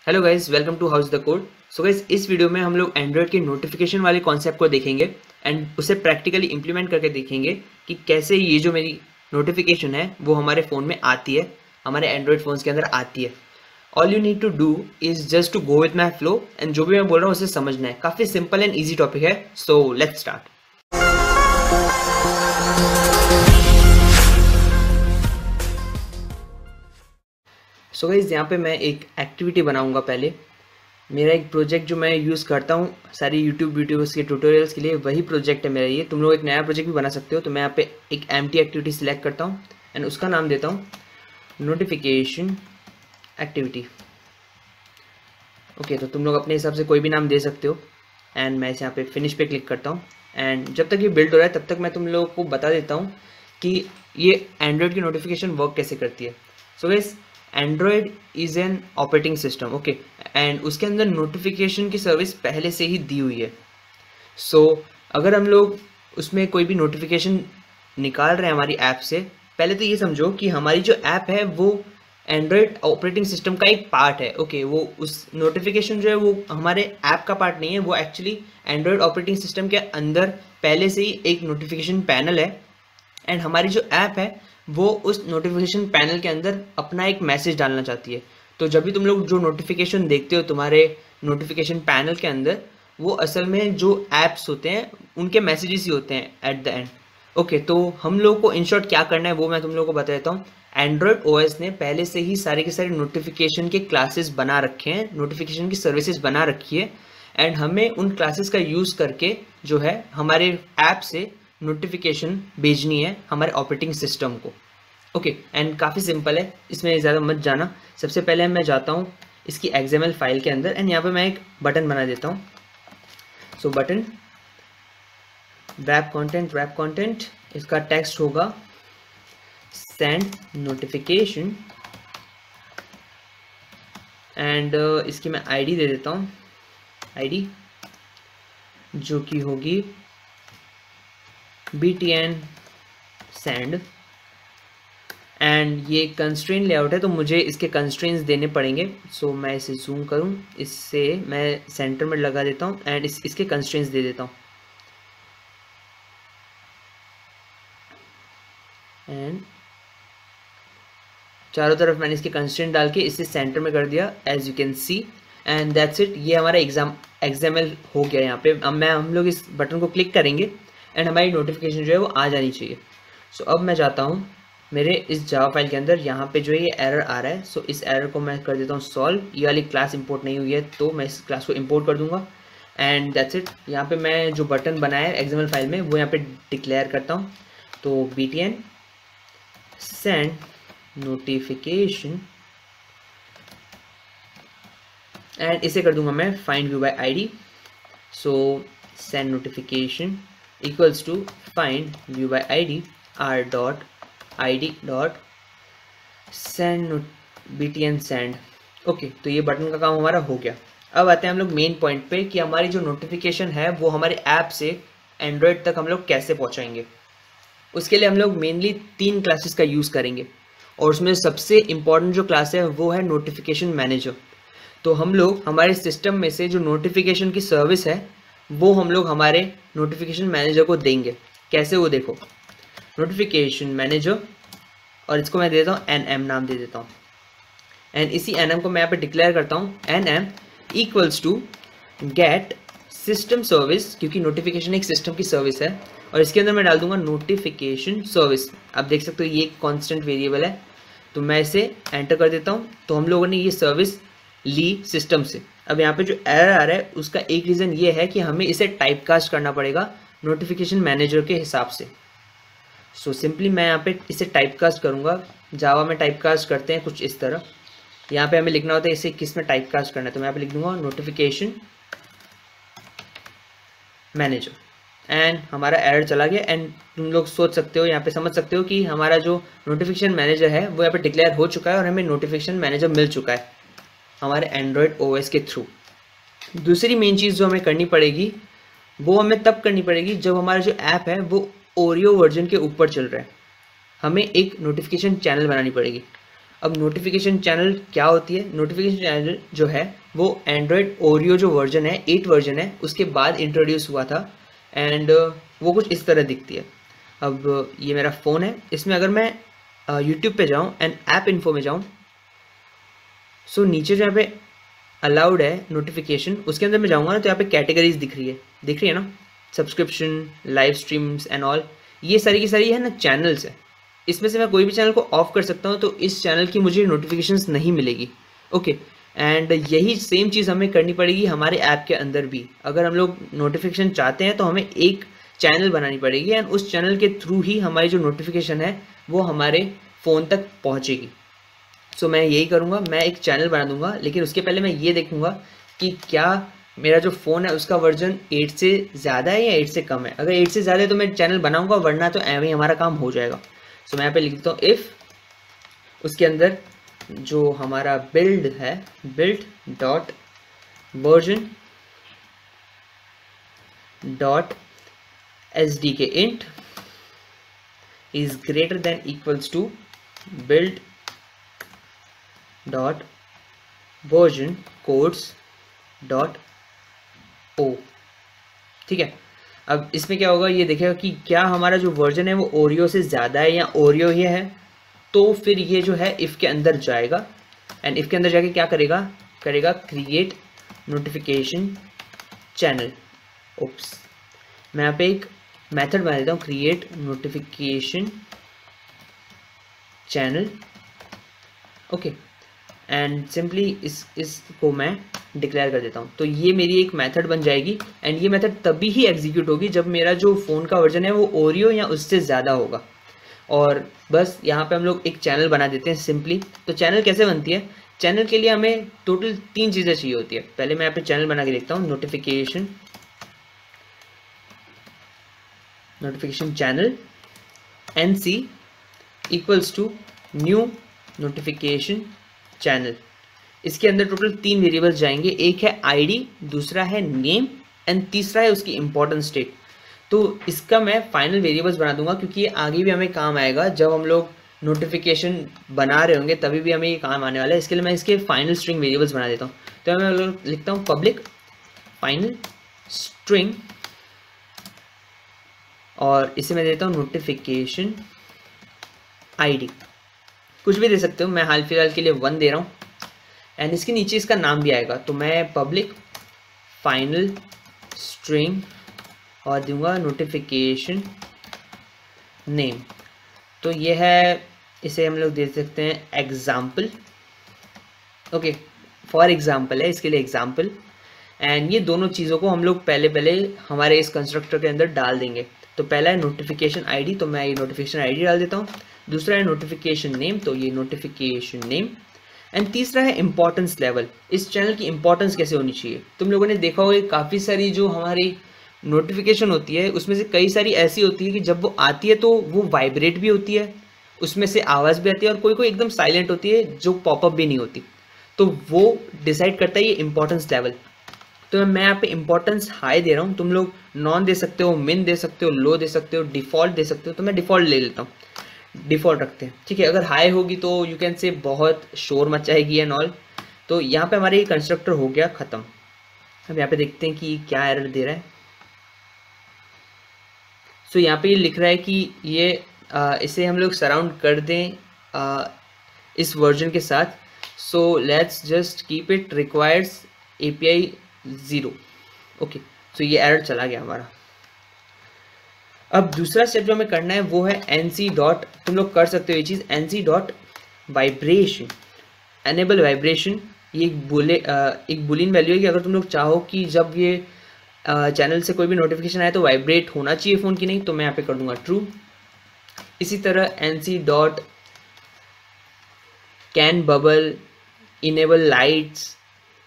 Hello guys, welcome to how's the code. So guys, इस video में हम लोग एंड्रॉयड की नोटिफिकेशन वाले कॉन्सेप्ट को देखेंगे एंड उसे प्रैक्टिकली इंप्लीमेंट करके देखेंगे कि कैसे ये जो मेरी नोटिफिकेशन है वो हमारे फ़ोन में आती है, हमारे एंड्रॉयड फ़ोन्स के अंदर आती है। All you need to do is just to go with my flow and जो भी मैं बोल रहा हूँ उसे समझना है। काफ़ी सिंपल एंड ईजी टॉपिक है, so let's start. So guys, यहाँ पे मैं एक एक्टिविटी बनाऊंगा। पहले मेरा एक प्रोजेक्ट जो मैं यूज़ करता हूँ सारी यूट्यूब वीडियोस के ट्यूटोरियल्स के लिए, वही प्रोजेक्ट है मेरा ये। तुम लोग एक नया प्रोजेक्ट भी बना सकते हो। तो मैं यहाँ पे एक एम्प्टी एक्टिविटी सिलेक्ट करता हूँ एंड उसका नाम देता हूँ नोटिफिकेशन एक्टिविटी। ओके, तो तुम लोग अपने हिसाब से कोई भी नाम दे सकते हो एंड मैं इसे यहाँ पे फिनिश पे क्लिक करता हूँ। एंड जब तक ये बिल्ड हो रहा है तब तक मैं तुम लोगों को बता देता हूँ कि ये एंड्रॉयड की नोटिफिकेशन वर्क कैसे करती है। So guys, Android is an operating system, okay, and उसके अंदर नोटिफिकेशन की सर्विस पहले से ही दी हुई है। सो अगर हम लोग उसमें कोई भी नोटिफिकेशन निकाल रहे हैं हमारी ऐप से, पहले तो ये समझो कि हमारी जो ऐप है वो एंड्रॉयड ऑपरेटिंग सिस्टम का एक पार्ट है। ओके, वो उस नोटिफिकेशन जो है वो हमारे ऐप का पार्ट नहीं है, वो एक्चुअली एंड्रॉयड ऑपरेटिंग सिस्टम के अंदर पहले से ही एक नोटिफिकेशन पैनल है एंड हमारी जो ऐप है वो उस नोटिफिकेशन पैनल के अंदर अपना एक मैसेज डालना चाहती है। तो जब भी तुम लोग जो नोटिफिकेशन देखते हो तुम्हारे नोटिफिकेशन पैनल के अंदर, वो असल में जो ऐप्स होते हैं उनके मैसेजेस ही होते हैं एट द एंड। ओके, तो हम लोग को इन शॉर्ट क्या करना है वो मैं तुम लोगों को बता देता हूँ। एंड्रॉयड ओएस ने पहले से ही सारे के सारे नोटिफिकेशन के क्लासेस बना रखे हैं, नोटिफिकेशन की सर्विसेज बना रखी है एंड हमें उन क्लासेस का यूज़ करके जो है हमारे ऐप से नोटिफिकेशन भेजनी है हमारे ऑपरेटिंग सिस्टम को। ओके, एंड काफ़ी सिंपल है, इसमें ज़्यादा मत जाना। सबसे पहले मैं जाता हूँ इसकी XML फाइल के अंदर एंड यहाँ पे मैं एक बटन बना देता हूँ। सो बटन wrap content, इसका टेक्स्ट होगा सेंड नोटिफिकेशन एंड इसकी मैं ID दे देता हूँ, ID जो कि होगी btn send एंड ये कंस्ट्रेंट लेआउट है तो मुझे इसके कंस्ट्रेंट्स देने पड़ेंगे। सो मैं इसे जूम करूँ, इससे मैं सेंटर में लगा देता हूँ एंड इसके कंस्ट्रेंट्स दे देता हूँ एंड चारों तरफ मैंने इसके कंस्ट्रेंट डाल के इसे सेंटर में कर दिया as you can see and that's it. ये हमारा XML हो गया। यहाँ पे अब हम लोग इस बटन को क्लिक करेंगे एंड हमारी नोटिफिकेशन जो है वो आ जानी चाहिए। सो अब मैं जाता हूँ मेरे इस जावा फाइल के अंदर, यहाँ पे जो है ये एरर आ रहा है। सो इस एरर को मैं कर देता हूँ सॉल्व। ये वाली क्लास इंपोर्ट नहीं हुई है तो मैं इस क्लास को इंपोर्ट कर दूंगा एंड दैट्स इट। यहाँ पे मैं जो बटन बनाया है XML फाइल में वो यहाँ पे डिक्लेयर करता हूँ। तो btn send notification एंड इसे कर दूंगा मैं find view by ID। So send notification equals to find view by ID r.id send btn send। Okay, तो ये बटन का काम हमारा हो गया। अब आते हैं हम लोग मेन पॉइंट पे कि हमारी जो नोटिफिकेशन है वो हमारे ऐप से एंड्रॉयड तक हम लोग कैसे पहुंचाएंगे। उसके लिए हम लोग मेनली 3 क्लासेस का यूज़ करेंगे और उसमें सबसे इम्पॉर्टेंट जो क्लास है वो है नोटिफिकेशन मैनेजर। तो हम लोग हमारे सिस्टम में से जो नोटिफिकेशन की सर्विस है वो हम लोग हमारे नोटिफिकेशन मैनेजर को देंगे। कैसे, वो देखो, नोटिफिकेशन मैनेजर और इसको मैं दे देता हूँ NM नाम दे देता हूँ एंड इसी NM को मैं यहाँ पे डिक्लेयर करता हूँ NM equals to get system service, क्योंकि नोटिफिकेशन एक सिस्टम की सर्विस है और इसके अंदर मैं डाल दूंगा नोटिफिकेशन सर्विस। आप देख सकते हो ये एक कांस्टेंट वेरिएबल है तो मैं इसे एंटर कर देता हूँ। तो हम लोगों ने ये सर्विस ली सिस्टम से। अब यहाँ पे जो एरर आ रहा है उसका एक रीज़न ये है कि हमें इसे टाइपकास्ट करना पड़ेगा नोटिफिकेशन मैनेजर के हिसाब से। सो सिंपली मैं यहाँ पे इसे टाइपकास्ट करूँगा। जावा में टाइपकास्ट करते हैं कुछ इस तरह। यहाँ पे हमें लिखना होता है इसे किस में टाइपकास्ट करना है, तो मैं यहाँ पे लिख दूंगा नोटिफिकेशन मैनेजर एंड हमारा एरर चला गया। एंड तुम लोग सोच सकते हो, यहाँ पे समझ सकते हो कि हमारा जो नोटिफिकेशन मैनेजर है वो यहाँ पे डिक्लेयर हो चुका है और हमें नोटिफिकेशन मैनेजर मिल चुका है हमारे एंड्रॉयड ओएस के थ्रू। दूसरी मेन चीज़ जो हमें करनी पड़ेगी वो हमें तब करनी पड़ेगी जब हमारा जो ऐप है वो ओरियो वर्जन के ऊपर चल रहा है। हमें एक नोटिफिकेशन चैनल बनानी पड़ेगी। अब नोटिफिकेशन चैनल क्या होती है? नोटिफिकेशन चैनल जो है वो एंड्रॉयड ओरियो जो वर्जन है 8 वर्जन है उसके बाद इंट्रोड्यूस हुआ था। एंड वो कुछ इस तरह दिखती है। अब ये मेरा फ़ोन है, इसमें अगर मैं यूट्यूब पे जाऊँ एंड ऐप इन्फो में जाऊँ, सो नीचे जो यहाँ पे अलाउड है नोटिफिकेशन, उसके अंदर मैं जाऊँगा ना तो यहाँ पे कैटेगरीज दिख रही है ना, subscription, live streams and all, ये सारी की सारी है ना चैनल्स है। इसमें से मैं कोई भी चैनल को ऑफ कर सकता हूँ तो इस चैनल की मुझे नोटिफिकेशंस नहीं मिलेगी। ओके, एंड यही सेम चीज़ हमें करनी पड़ेगी हमारे ऐप के अंदर भी। अगर हम लोग नोटिफिकेशन चाहते हैं तो हमें एक चैनल बनानी पड़ेगी एंड उस चैनल के थ्रू ही हमारी जो नोटिफिकेशन है वो हमारे फ़ोन तक पहुँचेगी। सो मैं यही करूँगा, मैं एक चैनल बना दूंगा, लेकिन उसके पहले मैं ये देखूंगा कि क्या मेरा जो फ़ोन है उसका वर्जन 8 से ज़्यादा है या 8 से कम है। अगर 8 से ज़्यादा है तो मैं चैनल बनाऊंगा, वरना तो ऐਵੇਂ ही हमारा काम हो जाएगा। सो मैं यहाँ पे लिख देता हूँ इफ़, उसके अंदर जो हमारा बिल्ड है, build dot version dot SDK int is greater than equals to build dot version codes dot O. ठीक है, अब इसमें क्या होगा, ये देखेगा कि क्या हमारा जो वर्जन है वो ओरियो से ज़्यादा है या ओरियो ही है। तो फिर ये जो है इफ़ के अंदर जाएगा एंड इफ़ के अंदर जाके क्या करेगा क्रिएट नोटिफिकेशन चैनल। ओप्स, मैं यहाँ पे एक मेथड बना देता हूँ, create notification channel. Okay, and simply इसको मैं डिक्लेयर कर देता हूँ। तो ये मेरी एक मेथड बन जाएगी एंड ये मेथड तभी ही एग्जीक्यूट होगी जब मेरा जो फ़ोन का वर्जन है वो ओरियो या उससे ज़्यादा होगा। और बस यहाँ पे हम लोग एक चैनल बना देते हैं सिंपली। तो चैनल कैसे बनती है, चैनल के लिए हमें टोटल 3 चीज़ें चाहिए होती है। पहले मैं यहाँ पे चैनल बना के देखता हूँ, notification channel NC equals to new notification channel. इसके अंदर टोटल 3 वेरिएबल्स जाएंगे, एक है ID, दूसरा है नेम एंड तीसरा है उसकी इंपॉर्टेंट स्टेट। तो इसका मैं फाइनल वेरिएबल्स बना दूंगा क्योंकि ये आगे भी हमें काम आएगा। जब हम लोग नोटिफिकेशन बना रहे होंगे तभी भी हमें ये काम आने वाला है। इसके लिए मैं इसके फाइनल स्ट्रिंग वेरिएबल्स बना देता हूँ। तो मैं लिखता हूँ पब्लिक फाइनल स्ट्रिंग और इसे मैं देता हूँ नोटिफिकेशन ID, कुछ भी दे सकते हो, मैं हाल फिलहाल के लिए 1 दे रहा हूँ एंड इसके नीचे इसका नाम भी आएगा। तो मैं पब्लिक फाइनल स्ट्रिंग और दूंगा नोटिफिकेशन नेम। तो ये है, इसे हम लोग दे सकते हैं एग्जाम्पल। ओके, फॉर एग्जाम्पल है, इसके लिए एग्जाम्पल। एंड ये दोनों चीज़ों को हम लोग पहले हमारे इस कंस्ट्रक्टर के अंदर डाल देंगे। तो पहला है नोटिफिकेशन ID, तो मैं ये नोटिफिकेशन ID डाल देता हूँ। दूसरा है नोटिफिकेशन नेम, तो ये नोटिफिकेशन नेम। एंड तीसरा है इंपॉर्टेंस लेवल, इस चैनल की इंपॉर्टेंस कैसे होनी चाहिए। तुम लोगों ने देखा होगा काफ़ी सारी जो हमारी नोटिफिकेशन होती है उसमें से कई सारी ऐसी होती है कि जब वो आती है तो वो वाइब्रेट भी होती है, उसमें से आवाज़ भी आती है, और कोई एकदम साइलेंट होती है जो पॉपअप भी नहीं होती। तो वो डिसाइड करता है ये इंपॉर्टेंस लेवल। तो मैं यहाँ पे इंपॉर्टेंस हाई दे रहा हूँ, तुम लोग नॉन दे सकते हो, मिन दे सकते हो, लो दे सकते हो, डिफ़ॉल्ट दे सकते हो। तो मैं डिफ़ॉल्ट ले लेता हूँ, डिफ़ॉल्ट रखते हैं। ठीक है, अगर हाई होगी तो यू कैन से बहुत शोर मचाएगी एंड ऑल। तो यहाँ पे हमारे ये कंस्ट्रक्टर हो गया ख़त्म। अब यहाँ पे देखते हैं कि क्या एरर दे रहा है। सो यहाँ पे ये लिख रहा है कि ये इसे हम लोग सराउंड कर दें इस वर्जन के साथ। So let's just keep it requires API 0। Okay, so ये एरर चला गया हमारा। अब दूसरा स्टेप जो हमें करना है वो है NC डॉट, तुम लोग कर सकते हो ये चीज़, NC dot vibration, enable vibration. ये एक बुलियन वैल्यू है कि अगर तुम लोग चाहो कि जब ये चैनल से कोई भी नोटिफिकेशन आए तो वाइब्रेट होना चाहिए फ़ोन की, नहीं तो मैं यहाँ पे कर दूंगा ट्रू। इसी तरह NC dot can bubble, enable lights,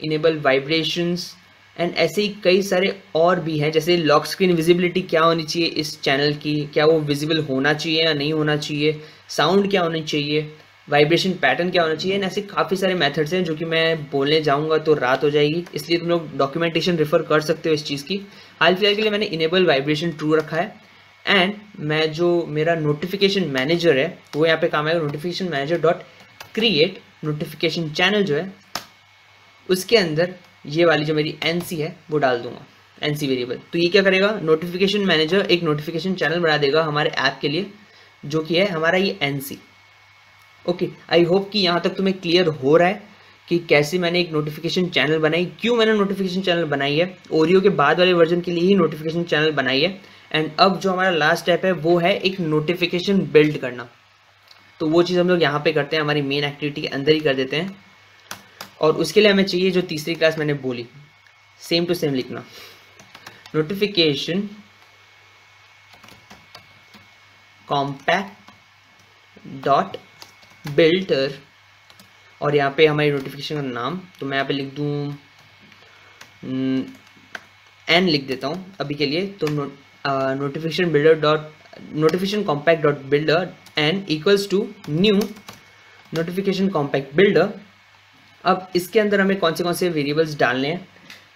enable vibrations and ऐसे ही कई सारे और भी हैं। जैसे लॉक स्क्रीन विजिबिलिटी क्या होनी चाहिए इस चैनल की, क्या वो विजिबल होना चाहिए या नहीं होना चाहिए, साउंड क्या होनी चाहिए, वाइब्रेशन पैटर्न क्या होना चाहिए। ऐसे काफ़ी सारे मेथड्स हैं जो कि मैं बोलने जाऊंगा तो रात हो जाएगी, इसलिए तुम लोग डॉक्यूमेंटेशन रेफर कर सकते हो इस चीज़ की। हाल फिलहाल के लिए मैंने इनेबल वाइब्रेशन ट्रू रखा है। एंड मैं जो मेरा नोटिफिकेशन मैनेजर है वो यहाँ पे काम आएगा, notification manager dot create notification channel जो है उसके अंदर ये वाली जो मेरी NC है वो डाल दूंगा, NC वेरिएबल। तो ये क्या करेगा, नोटिफिकेशन मैनेजर एक नोटिफिकेशन चैनल बना देगा हमारे ऐप के लिए, जो कि है हमारा ये NC। ओके, आई होप कि यहाँ तक तुम्हें क्लियर हो रहा है कि कैसे मैंने एक नोटिफिकेशन चैनल बनाई, क्यों मैंने नोटिफिकेशन चैनल बनाई है, ओरियो के बाद वाले वर्जन के लिए ही नोटिफिकेशन चैनल बनाई है। एंड अब जो हमारा लास्ट स्टेप है वो है एक नोटिफिकेशन बिल्ड करना। तो वो चीज़ हम लोग यहाँ पे करते हैं, हमारी मेन एक्टिविटी के अंदर ही कर देते हैं। और उसके लिए हमें चाहिए जो तीसरी क्लास मैंने बोली, सेम टू सेम लिखना, नोटिफिकेशन कॉम्पैक्ट डॉट बिल्डर, और यहाँ पे हमारी नोटिफिकेशन का नाम, तो मैं यहाँ पे लिख दूँ n लिख देता हूँ अभी के लिए। तो notification compact dot builder n equals to new notification compact builder. अब इसके अंदर हमें कौन से वेरिएबल्स डालने हैं,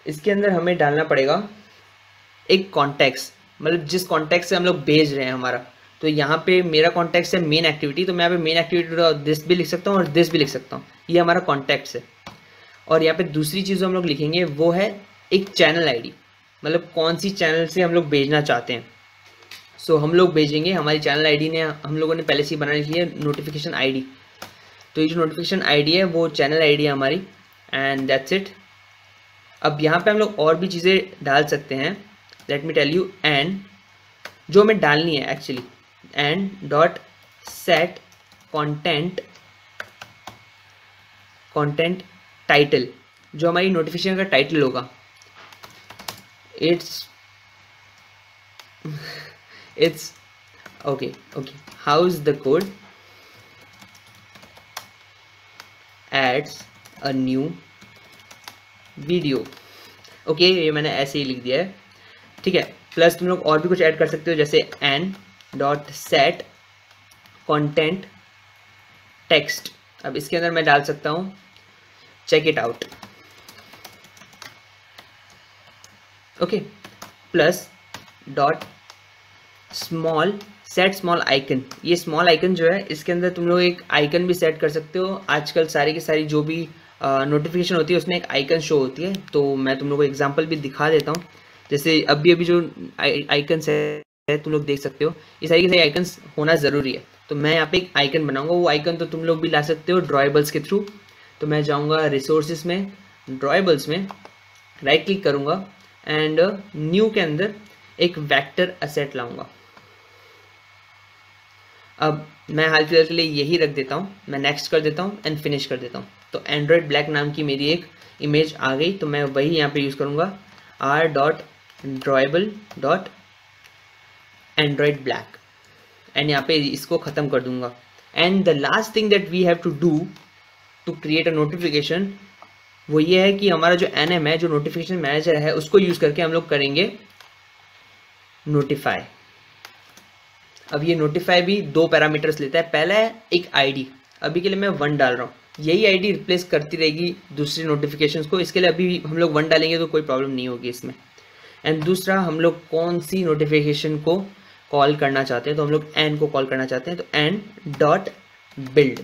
इसके अंदर हमें डालना पड़ेगा एक कॉन्टेक्स्ट, मतलब जिस कॉन्टेक्स्ट से हम लोग भेज रहे हैं हमारा। तो यहाँ पे मेरा कॉन्टेक्स्ट है मेन एक्टिविटी, तो मैं यहाँ पे मेन एक्टिविटी दिस भी लिख सकता हूँ और दिस भी लिख सकता हूँ, ये हमारा कॉन्टेक्स्ट है। और यहाँ पे दूसरी चीज़ हम लोग लिखेंगे वो है एक चैनल आईडी, मतलब कौन सी चैनल से हम लोग भेजना चाहते हैं। सो हम लोग भेजेंगे, हमारी चैनल आईडी ने हम लोगों ने पहले से ही बना ली है नोटिफिकेशन आईडी। तो ये जो नोटिफिकेशन आईडी है वो चैनल आईडी है हमारी, एंड दैट्स इट। अब यहाँ पे हम लोग और भी चीज़ें डाल सकते हैं, let me tell you. And जो हमें डालनी है actually, and dot set content title, जो हमारी नोटिफिकेशन का टाइटल होगा, it's okay how is the code adds a new video. Okay, ये मैंने ऐसे ही लिख दिया है, ठीक है। प्लस तुम लोग और भी कुछ ऐड कर सकते हो, जैसे n dot set content text. अब इसके अंदर मैं डाल सकता हूँ check it out, okay. Plus dot set small icon. ये स्मॉल आइकन जो है, इसके अंदर तुम लोग एक आइकन भी सेट कर सकते हो। आजकल सारी की सारी जो भी नोटिफिकेशन होती है उसमें एक आइकन शो होती है, तो मैं तुम लोग को एग्जांपल भी दिखा देता हूँ। जैसे अभी जो आइकन्स है तुम लोग देख सकते हो, ये सारी के सारी आइकन्स होना ज़रूरी है। तो मैं यहाँ पे एक आइकन बनाऊंगा, वो आइकन तो तुम लोग भी ला सकते हो ड्रॉएबल्स के थ्रू। तो मैं जाऊँगा रिसोर्सेज में, ड्रॉएबल्स में राइट क्लिक करूँगा एंड न्यू के अंदर एक वेक्टर असेट लाऊंगा। अब मैं हाल फिलहाल के लिए यही रख देता हूँ, मैं नेक्स्ट कर देता हूँ एंड फिनिश कर देता हूँ। तो एंड्रॉयड ब्लैक नाम की मेरी एक इमेज आ गई, तो मैं वही यहाँ पे यूज़ करूँगा r.drawable.android black एंड यहाँ पे इसको ख़त्म कर दूंगा। And the last thing that we have to do to create a notification, वो ये है कि हमारा जो NM है, जो नोटिफिकेशन मैनेजर है, उसको यूज़ करके हम लोग करेंगे नोटिफाई। अब ये नोटिफाई भी 2 पैरामीटर्स लेता है। पहला है एक आईडी, अभी के लिए मैं 1 डाल रहा हूँ, यही आईडी रिप्लेस करती रहेगी दूसरी नोटिफिकेशंस को। इसके लिए अभी हम लोग 1 डालेंगे तो कोई प्रॉब्लम नहीं होगी इसमें। एंड दूसरा, हम लोग कौन सी नोटिफिकेशन को कॉल करना चाहते हैं, तो हम लोग n को कॉल करना चाहते हैं, तो n डॉट बिल्ड।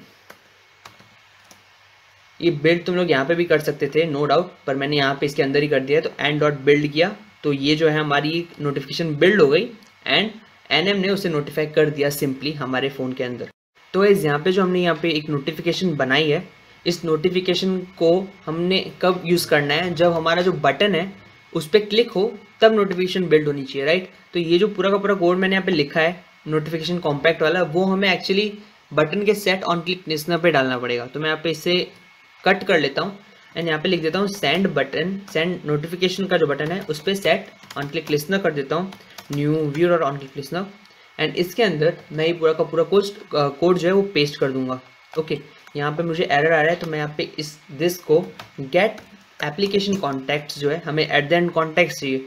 ये बिल्ड तुम लोग यहाँ पे भी कर सकते थे नो डाउट, पर मैंने यहाँ पे इसके अंदर ही कर दिया है। तो n डॉट बिल्ड किया, तो ये जो है हमारी नोटिफिकेशन बिल्ड हो गई एंड NM ने उसे नोटिफाई कर दिया सिंपली हमारे फ़ोन के अंदर। तो इस यहाँ पे जो हमने यहाँ पे एक नोटिफिकेशन बनाई है, इस नोटिफिकेशन को हमने कब यूज़ करना है, जब हमारा जो बटन है उस पर क्लिक हो तब नोटिफिकेशन बिल्ड होनी चाहिए, राइट। तो ये जो पूरा का पूरा कोड मैंने यहाँ पे लिखा है नोटिफिकेशन कॉम्पैक्ट वाला, वो हमें एक्चुअली बटन के सेट ऑन क्लिक लिसनर पे डालना पड़ेगा। तो मैं यहाँ पे इसे कट कर लेता हूँ एंड यहाँ पे लिख देता हूँ सेंड बटन, सेंड नोटिफिकेशन का जो बटन है उस पर सेट ऑन क्लिक लिसनर कर देता हूँ, न्यू व्यूअर और ऑन क्लिक लिसनर। एंड इसके अंदर मैं ये पूरा का पूरा कोड जो है वो पेस्ट कर दूंगा। ओके, यहाँ पे मुझे एरर आ रहा है, तो मैं यहाँ पे इस दिस को गेट एप्लीकेशन कॉन्टैक्ट्स जो है, हमें एट द एंड कॉन्टैक्ट्स चाहिए,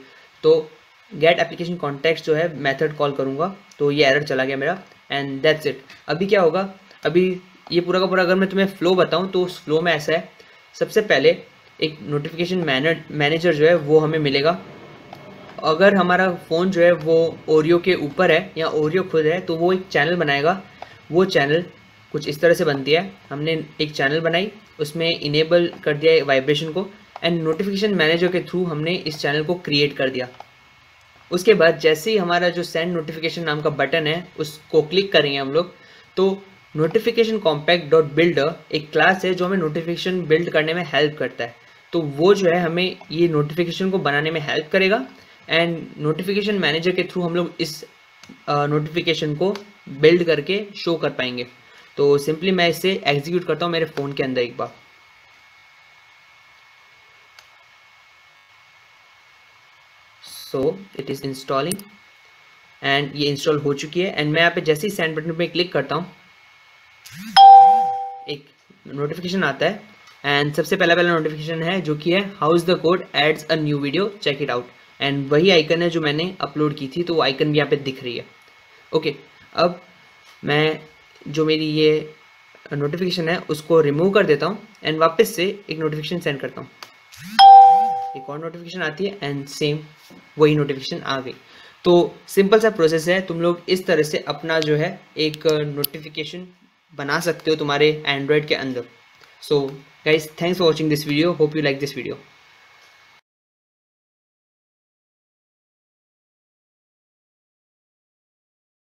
तो गेट एप्लीकेशन कॉन्टैक्ट्स जो है मेथड कॉल करूँगा। तो ये एरर चला गया मेरा एंड दैट्स इट। अभी क्या होगा, अभी ये पूरा का पूरा अगर मैं तुम्हें फ्लो बताऊँ तो उस फ्लो में ऐसा है, सबसे पहले एक नोटिफिकेशन मैनेजर जो है वो हमें मिलेगा। अगर हमारा फ़ोन जो है वो ओरियो के ऊपर है या ओरियो खुद है, तो वो एक चैनल बनाएगा। वो चैनल कुछ इस तरह से बनती है, हमने एक चैनल बनाई उसमें इनेबल कर दिया वाइब्रेशन को, एंड नोटिफिकेशन मैनेजर के थ्रू हमने इस चैनल को क्रिएट कर दिया। उसके बाद जैसे ही हमारा जो सेंड नोटिफिकेशन नाम का बटन है उसको क्लिक करेंगे हम लोग, तो नोटिफिकेशन कॉम्पैक्ट डॉट बिल्डर एक क्लास है जो हमें नोटिफिकेशन बिल्ड करने में हेल्प करता है। तो वो जो है हमें ये नोटिफिकेशन को बनाने में हेल्प करेगा, एंड नोटिफिकेशन मैनेजर के थ्रू हम लोग इस नोटिफिकेशन को बिल्ड करके शो कर पाएंगे। तो सिंपली मैं इसे एग्जीक्यूट करता हूँ मेरे फ़ोन के अंदर एक बार। So it is installing and ये इंस्टॉल हो चुकी है, एंड मैं यहाँ पे जैसे ही सेंड बटन पे क्लिक करता हूँ एक नोटिफिकेशन आता है, एंड सबसे पहला नोटिफिकेशन है जो कि है how is the code adds a new video check it out, and वही आइकन है जो मैंने अपलोड की थी, तो वो आइकन भी यहाँ पे दिख रही है। ओके, अब मैं जो मेरी ये नोटिफिकेशन है उसको रिमूव कर देता हूँ एंड वापस से एक नोटिफिकेशन सेंड करता हूँ। एक और नोटिफिकेशन आती है एंड सेम वही नोटिफिकेशन आ गई। तो सिंपल सा प्रोसेस है, तुम लोग इस तरह से अपना जो है एक नोटिफिकेशन बना सकते हो तुम्हारे एंड्रॉयड के अंदर। So guys, thanks for watching this video, hope you like this video.